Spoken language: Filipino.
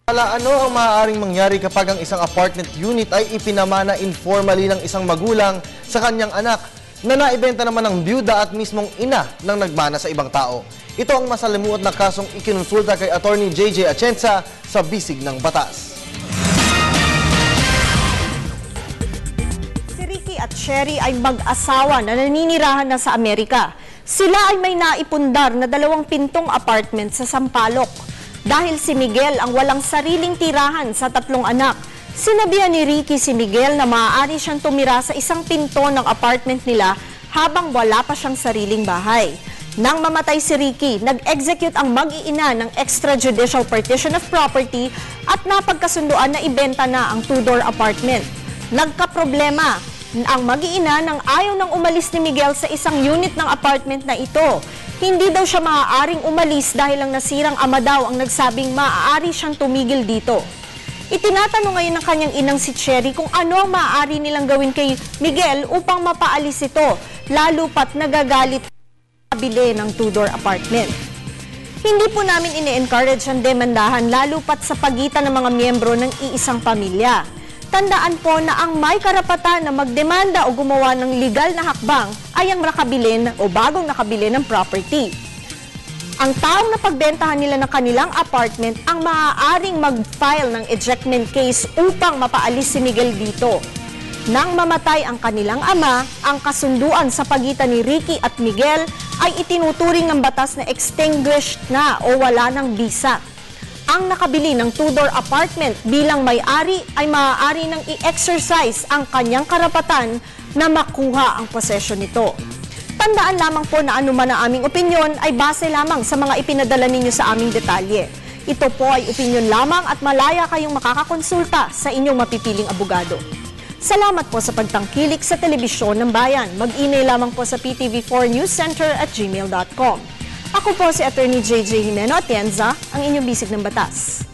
Ano ang maaaring mangyari kapag ang isang apartment unit ay ipinamana informally ng isang magulang sa kanyang anak na naibenta naman ng byuda at mismong ina ng nagmana sa ibang tao? Ito ang masalimuot na kasong ikinonsulta kay Attorney JJ Atienza sa Bisig ng Batas. Si Ricky at Sherry ay mag-asawa na naninirahan na sa Amerika. Sila ay may naipundar na 2 pintong apartment sa Sampaloc. Dahil si Miguel ang walang sariling tirahan sa 3 anak, sinabihan ni Ricky si Miguel na maaari siyang tumira sa isang pinto ng apartment nila habang wala pa siyang sariling bahay. Nang mamatay si Ricky, nag-execute ang mag-iina ng extrajudicial partition of property at napagkasunduan na ibenta na ang 2-door apartment. Nagkaproblema ang mag-iina nang ayaw nang umalis ni Miguel sa isang unit ng apartment na ito. Hindi daw siya maaaring umalis dahil ang nasirang ama daw ang nagsabing maaari siyang tumigil dito. Itinatanong ngayon ng kanyang inang si Sherry kung ano ang maaari nilang gawin kay Miguel upang mapaalis ito, lalo pat nagagalit sa kabili ng 2-door apartment. Hindi po namin ini-encourage ang demandahan, lalo pat sa pagitan ng mga miyembro ng iisang pamilya. Tandaan po na ang may karapatan na magdemanda o gumawa ng legal na hakbang ay ang nakabili o bagong nakabili ng property. Ang taong napagbentahan nila ng kanilang apartment ang maaaring mag-file ng ejectment case upang mapaalis si Miguel dito. Nang mamatay ang kanilang ama, ang kasunduan sa pagitan ni Ricky at Miguel ay itinuturing ng batas na extinguished na o wala ng bisa. Ang nakabili ng 2-door apartment bilang may-ari ay maaari nang i-exercise ang kanyang karapatan na makuha ang posesyon nito. Tandaan lamang po na anuman ang aming opinyon ay base lamang sa mga ipinadala ninyo sa aming detalye. Ito po ay opinyon lamang at malaya kayong makakakonsulta sa inyong mapipiling abogado. Salamat po sa pagtangkilik sa Telebisyon ng Bayan. Mag-email lamang po sa ptv4newscenter@gmail.com. Ako po si Attorney JJ Atienza, ang inyong bisig ng batas.